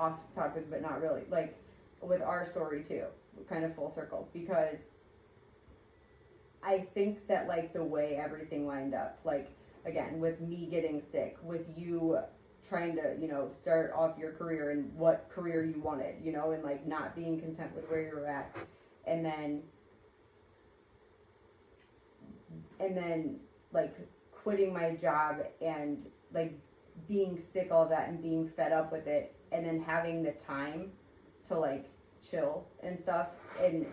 off topic, but not really, like, with our story too, kind of full circle, because I think that, like, the way everything lined up, like, again, with me getting sick, with you trying to, you know, start off your career and what career you wanted, you know, and, like, not being content with where you were at, and then, like, quitting my job and, like, being sick, all that, and being fed up with it, and then having the time to, like, chill and stuff, and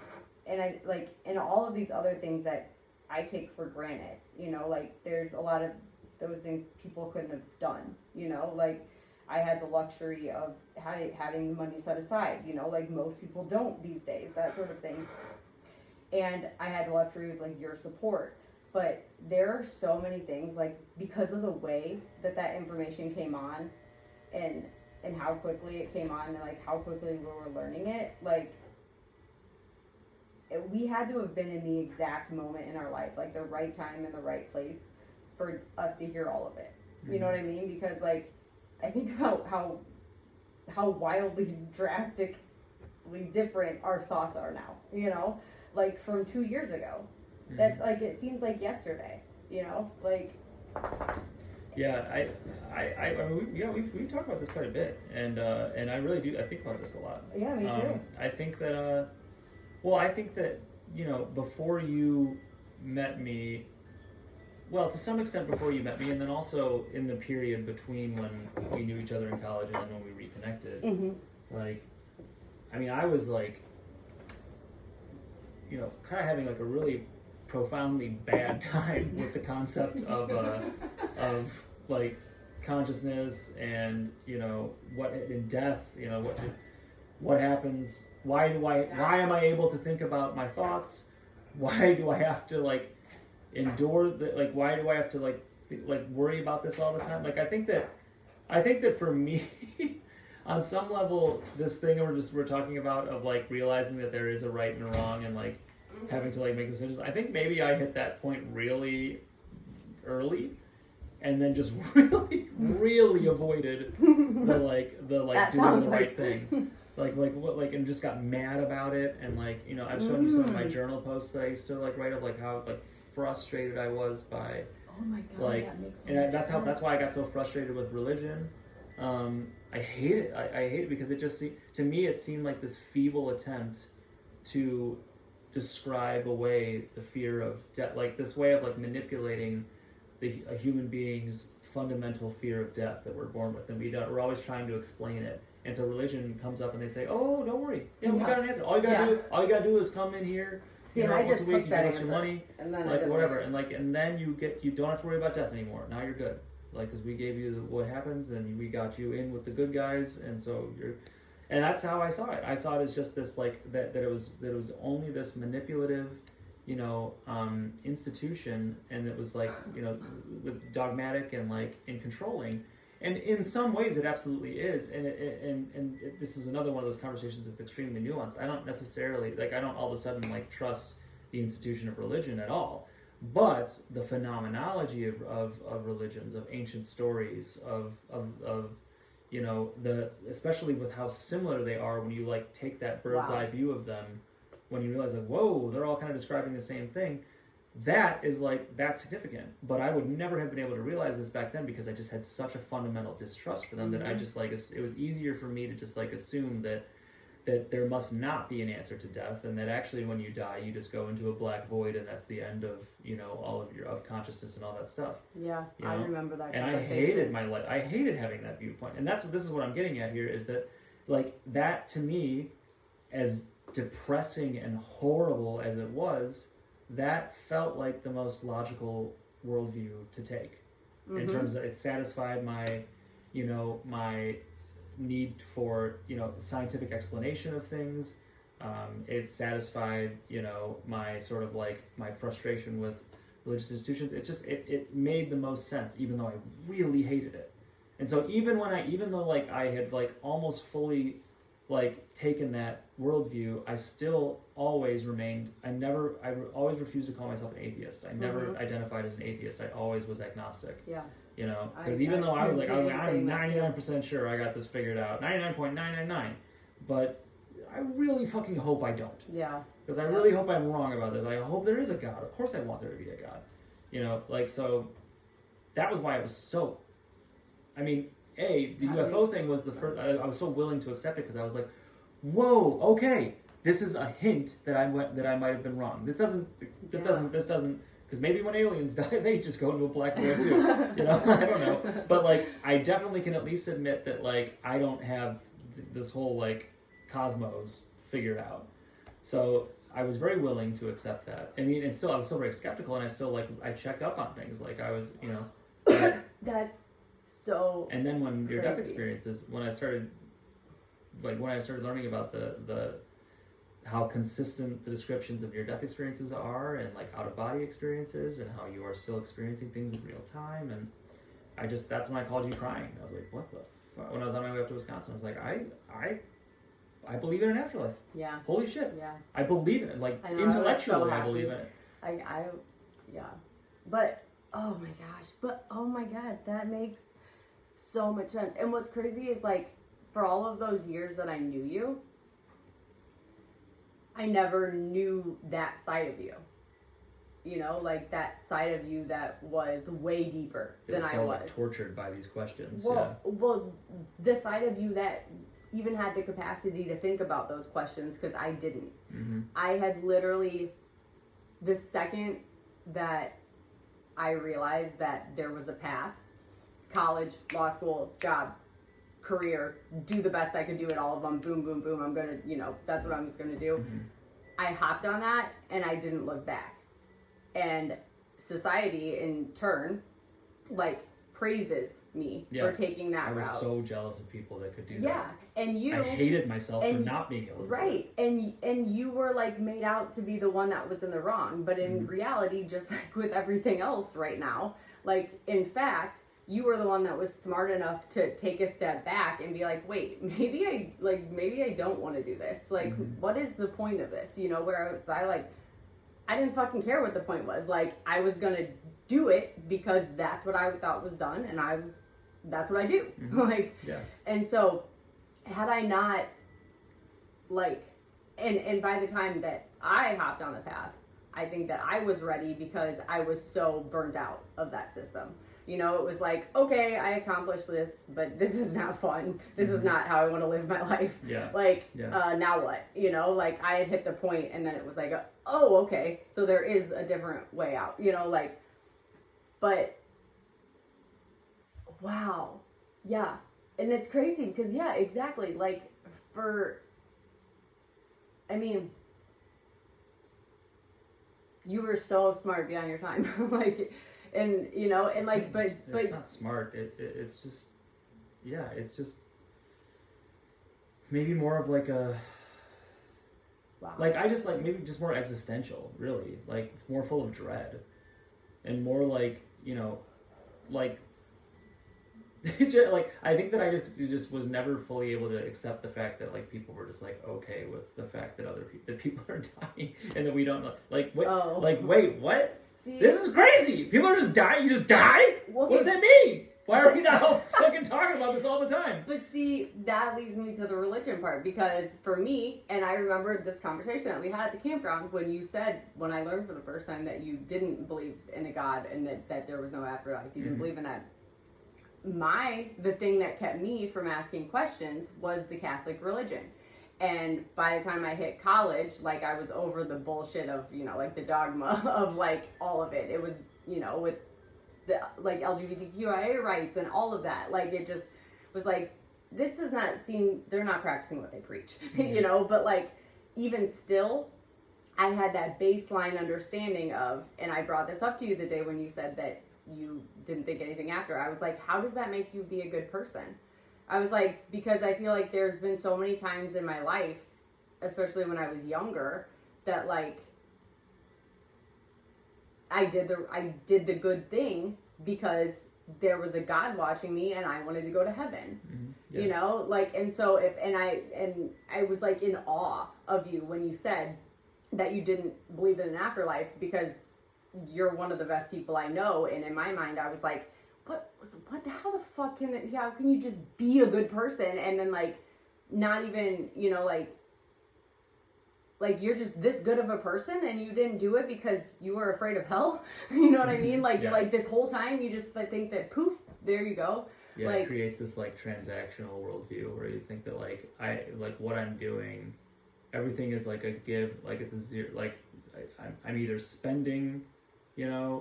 I, like, and all of these other things that I take for granted, you know, like, there's a lot of those things people couldn't have done, you know, like, I had the luxury of having the money set aside, you know, like, most people don't these days, that sort of thing, and I had the luxury of, like, your support. But there are so many things, like, because of the way that information came on, and how quickly it came on, and, like, how quickly we were learning it, like, we had to have been in the exact moment in our life, like, the right time and the right place for us to hear all of it. You know what I mean? Because, like, I think about how wildly, drastically different our thoughts are now, you know? Like, from 2 years ago. That's, like, it seems like yesterday, you know, like. Yeah, I mean, we talked about this quite a bit, and I really do. I think about this a lot. Yeah, me too. I think that, I think that, you know, before you met me, well, to some extent before you met me, and then also in the period between when we knew each other in college and then when we reconnected, like, I mean, I was like, you know, kind of having like a really profoundly bad time with the concept of like consciousness and, you know, what in death, you know, what happens, why am I able to think about my thoughts, why do I have to, like, endure the, like, why do I have to, like worry about this all the time? Like, I think that for me on some level, this thing we're talking about of, like, realizing that there is a right and a wrong, and, like, having to, like, make decisions. I think maybe I hit that point really early, and then just really avoided the doing the right thing, and just got mad about it. And, like, you know, I've shown you some of my journal posts that I used to, like, write of, like, how, like, frustrated I was by, oh my God, like, that makes and that's why I got so frustrated with religion. I hate it. I hate it because it just to me it seemed like this feeble attempt to describe away the fear of death, like this way of, like, manipulating a human being's fundamental fear of death that we're born with, and we're always trying to explain it. And so religion comes up and they say, "Oh, don't worry, we got an answer. All you gotta do is come in here. See, and I just took that answer, your money, and then like, whatever, and then you don't have to worry about death anymore. Now you're good, like, because we gave you what happens, and we got you in with the good guys, and so you're." And that's how I saw it. I saw it as just this, like, that it was only this manipulative, you know, institution, and it was, like, you know, with dogmatic and, like, and controlling. And in some ways it absolutely is, and this is another one of those conversations that's extremely nuanced. I don't necessarily, like, I don't all of a sudden, like, trust the institution of religion at all, but the phenomenology of religions, of ancient stories, of you know, especially with how similar they are when you, like, take that bird's eye view of them, when you realize, like, whoa, they're all kind of describing the same thing. That is, like, that's significant. But I would never have been able to realize this back then because I just had such a fundamental distrust for them that I just, like, it was easier for me to just, like, assume that there must not be an answer to death, and that actually when you die you just go into a black void, and that's the end of, you know, all of consciousness and all that stuff. Yeah, you know? I remember that and conversation. I hated my life. I hated having that viewpoint, and this is what I'm getting at here, is that, like, that to me, as depressing and horrible as it was, that felt like the most logical worldview to take, in terms of it satisfied my, you know, my need for, you know, scientific explanation of things. It satisfied, you know, my sort of, like, my frustration with religious institutions. It made the most sense, even though I really hated it. And so even though like I had, like, almost fully, like, taken that worldview, I still always remained, I always refused to call myself an atheist. I never identified as an atheist. I always was agnostic. Yeah. You know, because even though I was like, I'm saying that too. 99% sure I got this figured out, 99.999, but I really fucking hope I don't. Yeah. Because I really hope I'm wrong about this. I hope there is a God. Of course I want there to be a God. You know, like, so that was why it was so, I mean, the UFO thing was the first, I was so willing to accept it because I was like, whoa, okay, this is a hint that I might have been wrong. This doesn't, because maybe when aliens die, they just go into a black hole too. You know, I don't know. But, like, I definitely can at least admit that, like, I don't have this whole, like, cosmos figured out. So I was very willing to accept that. I mean, and still, I was still very skeptical, and I still, like, I checked up on things. Like, I was, you know. That's so And then when crazy. your death experiences, when I started learning about the how consistent the descriptions of near-death experiences are, and like out-of-body experiences, and how you are still experiencing things in real time, and that's when I called you crying. I was like, what the fuck? When I was on my way up to Wisconsin, I was like, I believe in an afterlife. Yeah. Holy shit. Yeah. I believe in it. Like, intellectually, I believe in it. Yeah. But, oh my god, that makes so much sense. And what's crazy is, like, for all of those years that I knew you, I never knew that side of you. You know, like that side of you that was way deeper than I was. Like, tortured by these questions. Well, the side of you that even had the capacity to think about those questions, because I didn't. Mm-hmm. I had literally, the second that I realized that there was a path, college, law school, job, career, do the best I could do at all of them, boom, boom, boom, I'm gonna, you know, that's what I was gonna do. Mm-hmm. I hopped on that and I didn't look back. And society in turn, like, praises me for taking that route. I was so jealous of people that could do that. Yeah, and you... I hated myself for not being able to do it. And you were, like, made out to be the one that was in the wrong. But in reality, just like with everything else right now, like, in fact, you were the one that was smart enough to take a step back and be like, wait, maybe I don't want to do this. Like, what is the point of this? You know, whereas I didn't fucking care what the point was. Like, I was going to do it because that's what I thought was done, and that's what I do. And so, had I not, like, and by the time that I hopped on the path, I think that I was ready because I was so burnt out of that system. You know, it was like, okay, I accomplished this, but this is not fun. This is not how I want to live my life. Now what? You know, like, I had hit the point, and then it was like, oh, okay, so there is a different way out. You know, like, but, wow. Yeah. And it's crazy because, yeah, exactly. Like, you were so smart beyond your time. Like, and, you know, and like, but it's not smart. It's just, it's just maybe more of like a, like, I just like, maybe just more existential, really, like more full of dread and more like, you know, like, like, I think that I just was never fully able to accept the fact that, like, people were just like okay with the fact that people are dying and that we don't know, like, wait, what? See, this is crazy. People are just dying. You just die? What does that mean? Why are we not all fucking talking about this all the time? But see, that leads me to the religion part, because for me, and I remember this conversation that we had at the campground when you said, when I learned for the first time that you didn't believe in a God and that there was no afterlife, you didn't believe in that. The thing that kept me from asking questions was the Catholic religion. And by the time I hit college, like, I was over the bullshit of, you know, like, the dogma of, like, all of it. It was, you know, with the, like, LGBTQIA rights and all of that. Like, it just was like, this does not seem, they're not practicing what they preach, you know? But, like, even still, I had that baseline understanding of, and I brought this up to you the day when you said that you didn't think anything after. I was like, how does that make you be a good person? I was like, because I feel like there's been so many times in my life, especially when I was younger, that, like, I did the good thing because there was a God watching me and I wanted to go to heaven. You know, like, and so I was like in awe of you when you said that you didn't believe in an afterlife, because you're one of the best people I know. And in my mind, I was like, but what? How the fuck can it? How can you just be a good person and then like not even like you're just this good of a person and you didn't do it because you were afraid of hell? You know what I mean? Like like this whole time you just like think that poof, there you go. Yeah, like, it creates this like transactional worldview where you think that like what I'm doing, everything is like a give, like it's a zero, like I'm either spending,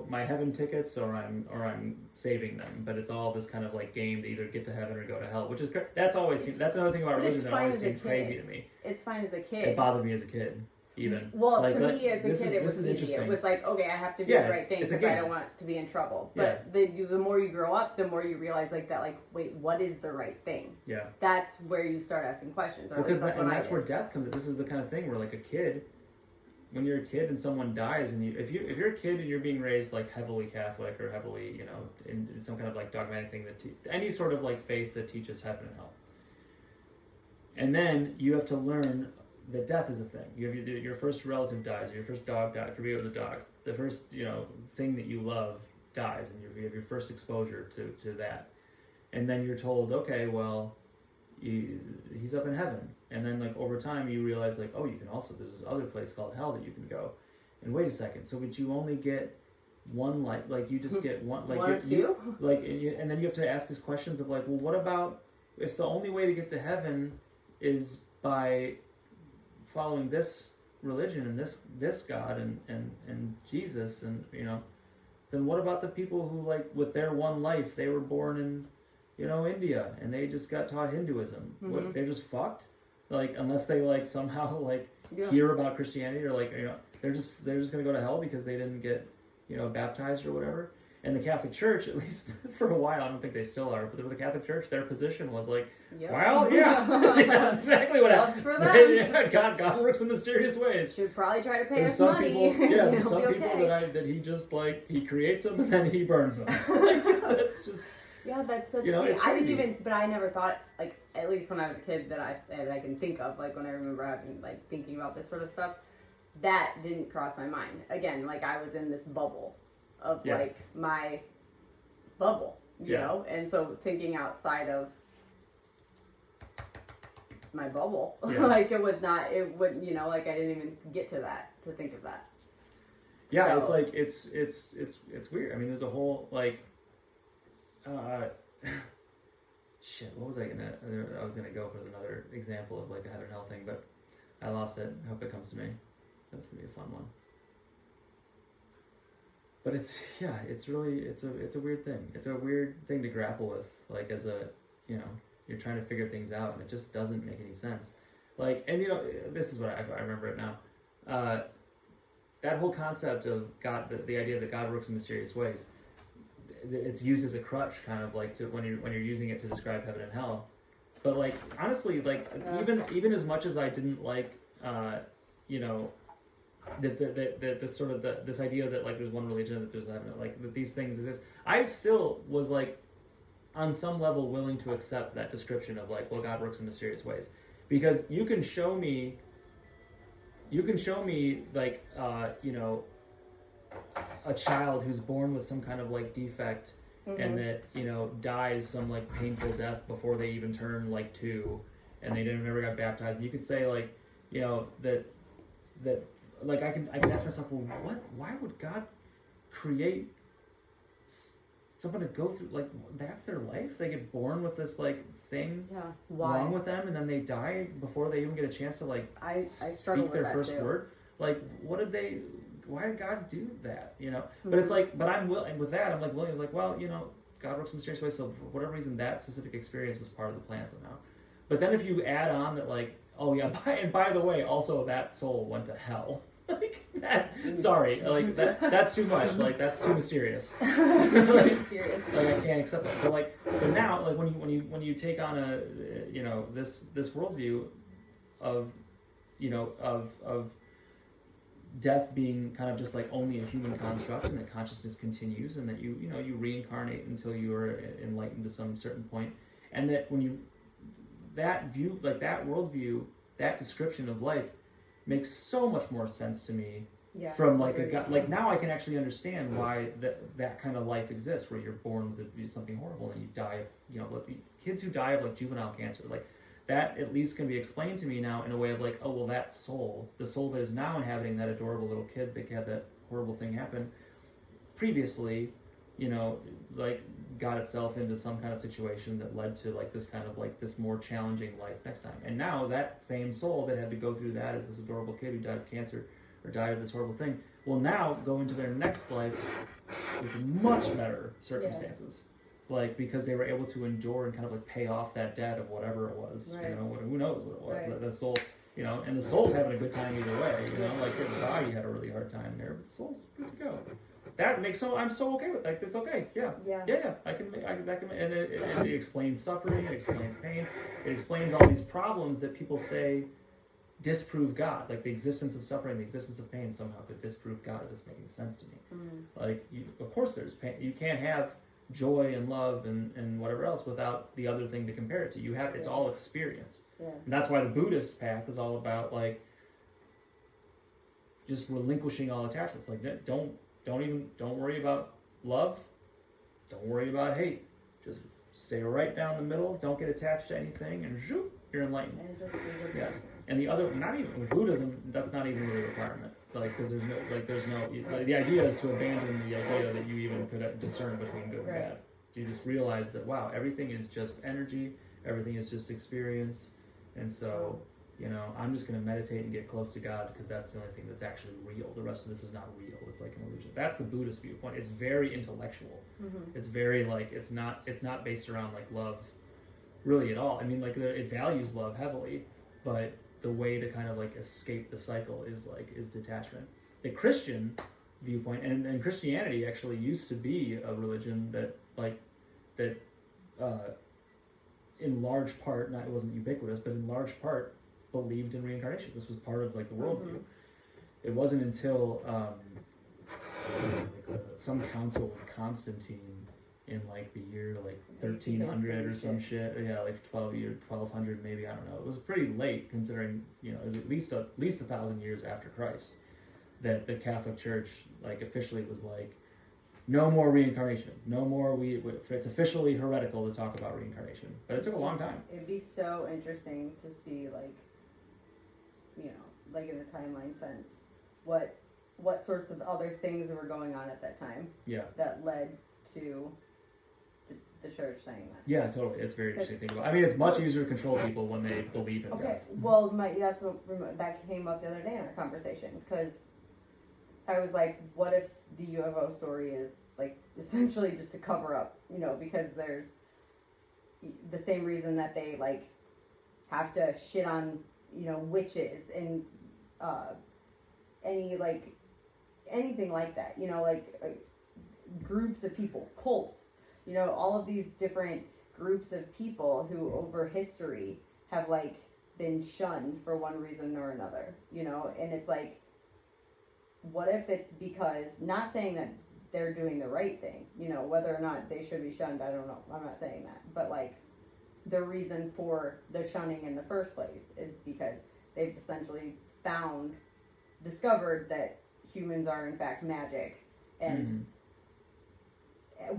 my heaven tickets or I'm saving them, but it's all this kind of like game to either get to heaven or go to hell, which is that's another thing about religion that always seemed crazy to me. It's fine as a kid. It bothered me as a kid. Even well, like, to me as a kid, it was easy. It was like, okay, I have to do the right thing because I don't want to be in trouble. But the more you grow up, the more you realize like that, like, wait, what is the right thing? Yeah. That's where you start asking questions. Or because that's where death comes in. This is the kind of thing where like a kid, when you're a kid and someone dies, and if you're a kid and you're being raised like heavily Catholic or heavily in some kind of like dogmatic thing that any sort of like faith that teaches heaven and hell, and then you have to learn that death is a thing. You have your first relative dies, or your first dog dies. For me, it was a dog. The first thing that you love dies, and you have your first exposure to that, and then you're told, okay, well, he's up in heaven, and then like over time you realize like, oh, you can also, there's this other place called hell that you can go, and wait a second, so would you only get one life, like you just get one, like one or two, like and then you have to ask these questions of like, well, what about if the only way to get to heaven is by following this religion and this God and Jesus, and then what about the people who like with their one life they were born in India and they just got taught Hinduism? What, they're just fucked, like, unless they like somehow like hear about Christianity, or like they're just gonna go to hell because they didn't get baptized or whatever. And the Catholic Church, at least for a while, I don't think they still are, but the Catholic Church, their position was like, well, yeah, that's exactly what happens. Yeah, God works in mysterious ways. Should probably try to pay us some money. People, yeah, there's some people that he just like, he creates them and then he burns them. Like, that's just... Yeah, that's such. It's I crazy. didn't even, but I never thought, like, at least when I was a kid that I can think of, like when I remember having like thinking about this sort of stuff, that didn't cross my mind. Again, like I was in this bubble of like my bubble, you know, and so thinking outside of my bubble, like it wouldn't, like I didn't even get to that, to think of that. Yeah, so. It's like it's weird. I mean, there's a whole like. Shit, what was I was gonna go for another example of like a heaven and hell thing, but I lost it. I hope it comes to me. That's gonna be a fun one. But it's really it's a weird thing. It's a weird thing to grapple with, like as a you're trying to figure things out and it just doesn't make any sense. Like, and this is what I remember it now. That whole concept of God, the idea that God works in mysterious ways, it's used as a crutch, kind of like to when you're using it to describe heaven and hell. But like honestly, like even as much as I didn't like this sort of this idea that like there's one religion, that there's heaven, like that these things exist, I still was like on some level willing to accept that description of like, well, God works in mysterious ways, because you can show me like a child who's born with some kind of like defect, and that dies some like painful death before they even turn like 2, and they never got baptized, and you could say like that like I can ask myself, well, why would God create someone to go through, like, that's their life? They get born with this like thing wrong with them, and then they die before they even get a chance to like speak their first word. Like, why did God do that? But it's like, but I'm willing, and with that I'm like willing, it's like, well, God works in mysterious ways, so for whatever reason that specific experience was part of the plan somehow. But then if you add on that, like, oh yeah, by the way, also that soul went to hell. Like that, sorry, like that's too much. Like that's too mysterious. like I can't accept that. But now, like when you take on a this worldview of of death being kind of just like only a human construct, and that consciousness continues, and that you reincarnate until you are enlightened to some certain point, and that when that view, like that worldview, that description of life makes so much more sense to me Yeah. From like a God, like now I can actually understand why that kind of life exists, where you're born with something horrible and you die of, like the kids who die of like juvenile cancer, like that at least can be explained to me now in a way of like, oh well, that soul, the soul that is now inhabiting that adorable little kid that had that horrible thing happen previously, like got itself into some kind of situation that led to like this kind of like this more challenging life next time. And now that same soul that had to go through that as this adorable kid who died of cancer or died of this horrible thing will now go into their next life with much better circumstances. Yeah. Like because they were able to endure and kind of like pay off that debt of whatever it was. Right. Who knows what it was. Right. The soul, and the soul's having a good time either way. Like your body had a really hard time there, but the soul's good to go. That makes I'm so okay with that. It's okay. Yeah. I can and it explains suffering. It explains pain. It explains all these problems that people say disprove God. Like the existence of suffering, the existence of pain somehow could disprove God. It doesn't make any sense to me. Like, of course, there's pain. You can't have joy and love and whatever else without the other thing to compare it to. It's all experience. Yeah. And that's why the Buddhist path is all about like just relinquishing all attachments. Like don't worry about love. Don't worry about hate. Just stay right down the middle. Don't get attached to anything, and zoop, you're enlightened. Yeah. And the other, not even with Buddhism, that's not even really a requirement. Like, because there's no. The idea is to abandon the idea that you even could discern between good and bad. You just realize that wow, everything is just energy. Everything is just experience, and so. I'm just going to meditate and get close to God because that's the only thing that's actually real. The rest of this is not real. It's like an illusion. That's the Buddhist viewpoint. It's very intellectual. Mm-hmm. It's very like it's not based around like love really at all. I mean, like it values love heavily, but the way to kind of like escape the cycle is detachment. The Christian viewpoint and Christianity actually used to be a religion that in large part, it wasn't ubiquitous, but in large part believed in reincarnation. This was part of like the worldview. Mm-hmm. It wasn't until some council of Constantine in like the year like 1300 or some shit. Yeah, like 1200 maybe, I don't know. It was pretty late considering, it was at least 1,000 years after Christ that the Catholic Church like officially was like, no more reincarnation. No more. It's officially heretical to talk about reincarnation. But it took a long time. It'd be so interesting to see like in a timeline sense, what sorts of other things were going on at that time. Yeah. That led to the church saying that. Yeah, totally. It's very interesting to think about. I mean, it's much easier to control people when they believe in death. Well, that came up the other day in our conversation because I was like, what if the UFO story is like essentially just a cover up? Because there's the same reason that they like have to shit on witches and anything like that, groups of people, cults, all of these different groups of people who over history have like been shunned for one reason or another, and it's like, what if it's because, not saying that they're doing the right thing, whether or not they should be shunned, I don't know, I'm not saying that, but like the reason for the shunning in the first place is because they've essentially discovered that humans are in fact magic, and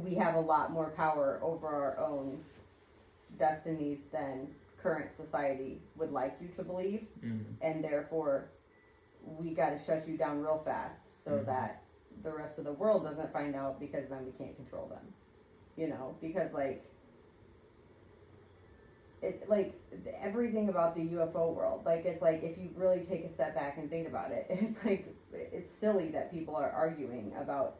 we have a lot more power over our own destinies than current society would like you to believe, and therefore we got to shut you down real fast so that the rest of the world doesn't find out, because then we can't control them, because like it, like everything about the UFO world, like it's like if you really take a step back and think about it, it's like it's silly that people are arguing about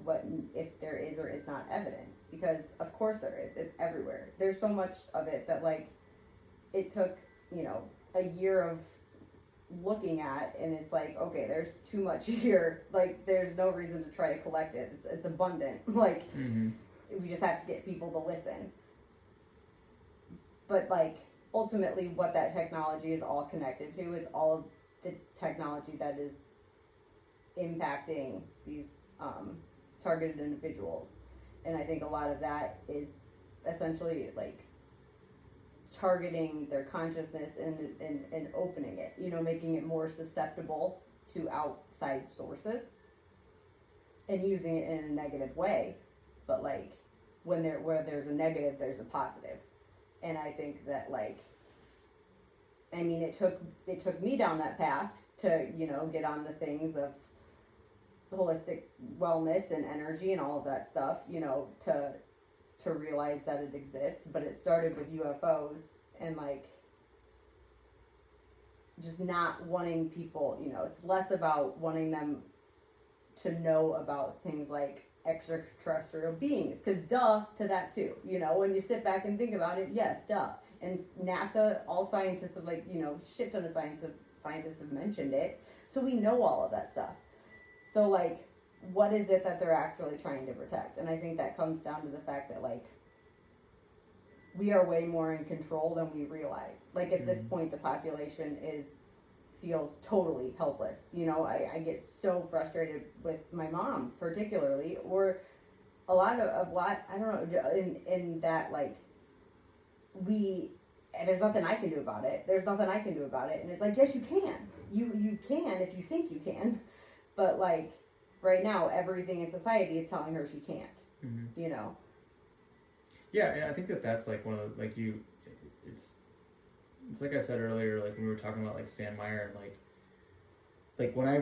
if there is or is not evidence, because of course there is. It's everywhere. There's so much of it that like it took a year of looking at, and it's like, okay, there's too much here, like there's no reason to try to collect it. It's abundant, like we just have to get people to listen. But like ultimately what that technology is all connected to is all of the technology that is impacting these targeted individuals, and I think a lot of that is essentially like targeting their consciousness and opening it, making it more susceptible to outside sources, and using it in a negative way, but like where there's a negative, there's a positive. And I think that like, I mean, it took me down that path to, you know, get on the things of holistic wellness and energy and all of that stuff, you know, to realize that it exists. But it started with UFOs and like just not wanting people, you know, it's less about wanting them to know about things like extraterrestrial beings, because duh to that too, you know, when you sit back and think about it, yes, duh. And NASA, all scientists have, like, you know, shit ton of scientists have mentioned it, so we know all of that stuff. So like, what is it that they're actually trying to protect? And I think that comes down to the fact that like we are way more in control than we realize. Like at this point, the population feels totally helpless. You know, I get so frustrated with my mom particularly, or a lot, I don't know, in that like there's nothing I can do about it. There's nothing I can do about it. And it's like, yes, you can. You can if you think you can. But like right now, everything in society is telling her she can't. You know. Yeah, I think that's like one of the, like it's like I said earlier, like when we were talking about like Stan Meyer and like when I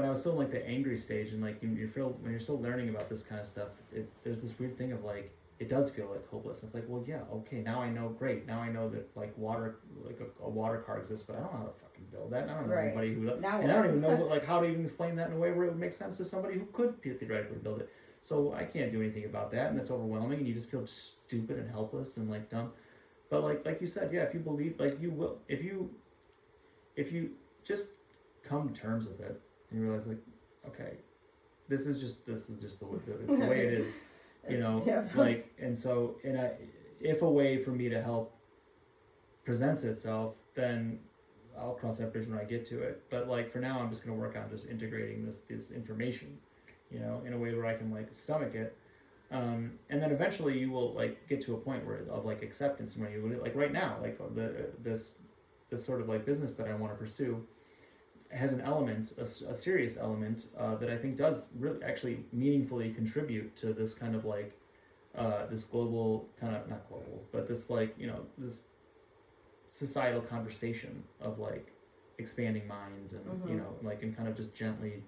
was still in like the angry stage and like when you're still learning about this kind of stuff, there's this weird thing of like it does feel like hopeless. It's like, well, yeah, okay, now I know, great, now I know that like water, like a water car exists, but I don't know how to fucking build that. And I don't know anybody who, and I don't even know like how to even explain that in a way where it would make sense to somebody who could theoretically build it. So I can't do anything about that, and it's overwhelming, and you just feel stupid and helpless and like dumb. But like you said, yeah, if you believe, like you will, if you just come to terms with it and you realize like, okay, this is just the way it is, you know, like, and so if a way for me to help presents itself, then I'll cross that bridge when I get to it. But like for now, I'm just going to work on just integrating this information, you know, in a way where I can like stomach it. And then eventually you will like get to a point of like acceptance when you like right now, like this sort of like business that I want to pursue has an element, a serious element that I think does really actually meaningfully contribute to this kind of like this global kind of, not global, but this like, you know, this societal conversation of like expanding minds and you know, like, and kind of just gently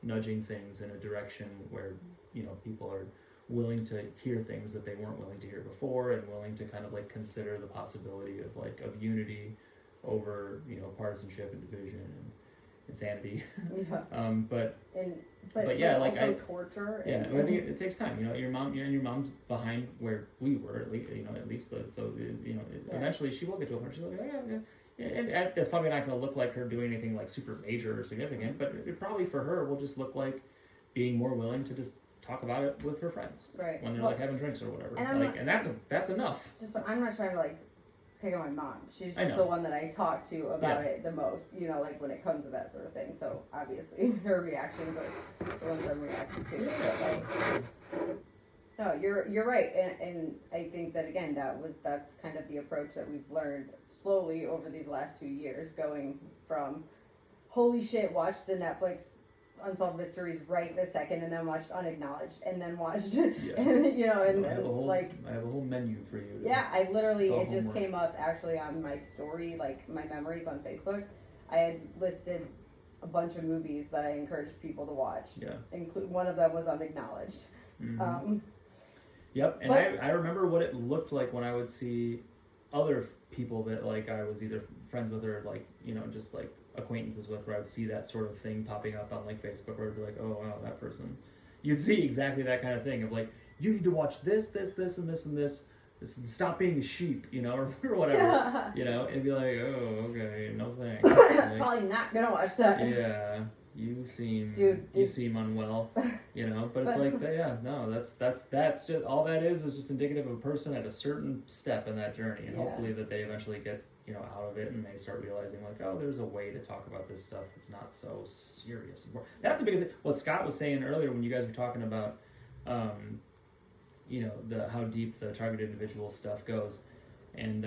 nudging things in a direction where, you know, people are willing to hear things that they weren't willing to hear before, and willing to kind of like consider the possibility of like of unity over, you know, partisanship and division and insanity. But yeah, like also torture. Yeah, I think it takes time. You know, your mom's behind where we were, at least, you know, at least so you know, eventually she will get to a point. She'll go, yeah. And that's probably not going to look like her doing anything like super major or significant, but it probably for her will just look like being more willing to just talk about it with her friends, right? When they're like having drinks or whatever, and that's enough. Just I'm not trying to like pick on my mom. She's just the one that I talk to about it the most, you know, like when it comes to that sort of thing. So obviously her reactions are the ones I'm reacting to. Like, no, you're right, and I think that again that's kind of the approach that we've learned slowly over these last 2 years, going from holy shit, watch the Netflix Unsolved Mysteries right this second, and then watched Unacknowledged, and then watched, and, you know, and I have a whole menu for you. Yeah, I literally, it just came up actually on my story, like my memories on Facebook. I had listed a bunch of movies that I encouraged people to watch. Yeah. One of them was Unacknowledged. Yep, and I remember what it looked like when I would see other people that like I was either friends with or like, you know, just like acquaintances with, where I would see that sort of thing popping up on like Facebook, where I'd be like, oh wow, that person. You'd see exactly that kind of thing of like, you need to watch this, and this. Stop being a sheep, you know, or whatever, you know, and be like, oh, okay, no thanks. Like, probably not gonna watch that. Yeah, you seem unwell, you know. But it's like, that's just all that is just indicative of a person at a certain step in that journey, and hopefully that they eventually get, you know, out of it, and they start realizing like, oh, there's a way to talk about this stuff that's not so serious. That's the biggest thing. What Scott was saying earlier when you guys were talking about, you know, how deep the targeted individual stuff goes, and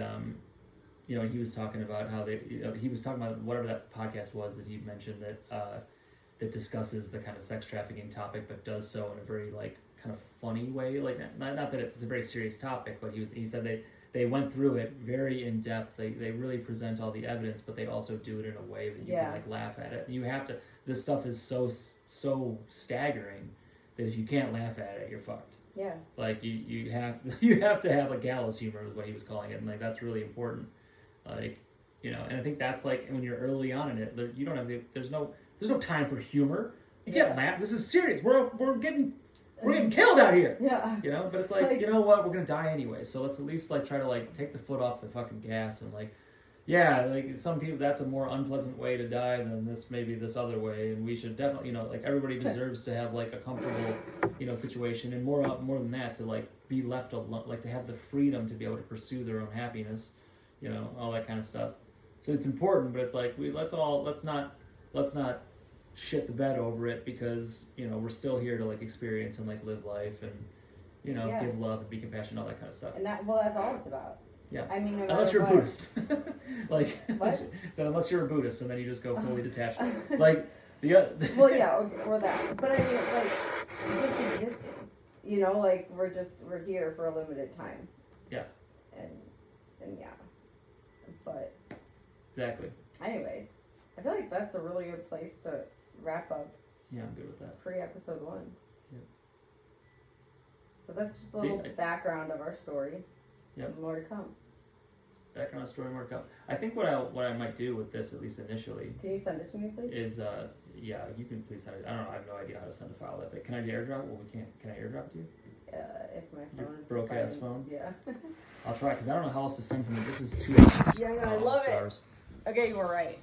you know, he was talking about how he was talking about whatever that podcast was that he mentioned that that discusses the kind of sex trafficking topic, but does so in a very like kind of funny way. Like not that it's a very serious topic, but he said they went through it very in depth. They really present all the evidence, but they also do it in a way that you can like laugh at it. You have to. This stuff is so staggering that if you can't laugh at it, you're fucked. Yeah. Like you have to have a gallows humor is what he was calling it, and like that's really important. Like, you know, and I think that's like when you're early on in it, you don't have there's no time for humor. You can't laugh. This is serious. We're getting killed out here. Yeah. You know, but it's like, you know what? We're gonna die anyway. So let's at least like try to like take the foot off the fucking gas and like, yeah, like some people that's a more unpleasant way to die than this other way, and we should definitely, you know, like everybody deserves to have like a comfortable, you know, situation, and more than that to like be left alone, like to have the freedom to be able to pursue their own happiness, you know, all that kind of stuff. So it's important, but it's like let's not shit the bed over it, because, you know, we're still here to like experience and like live life and, you know, give love and be compassionate, all that kind of stuff. And that's all it's about. Yeah. I mean, unless you're a Buddhist. Like, what? So unless you're a Buddhist, and then you just go fully detached. Like well, yeah, or that. But I mean, like, just existing. You know, like we're here for a limited time. Yeah. And yeah. But. Exactly. Anyways, I feel like that's a really good place to wrap up. Yeah, I'm good with that. Pre-episode 1. Yep. So that's just a little background of our story. Yep. More to come. Background story, more to come. I think what I might do with this, at least initially. Can you send it to me, please? Is yeah, you can please send it. I don't know. I have no idea how to send a file that big. Can I airdrop? Well, we can't. Can I airdrop it to you? If my phone is broke ass phone. Yeah. I'll try, because I don't know how else to send something. This is 2 hours. Yeah, I know. I love it. Okay, you were right.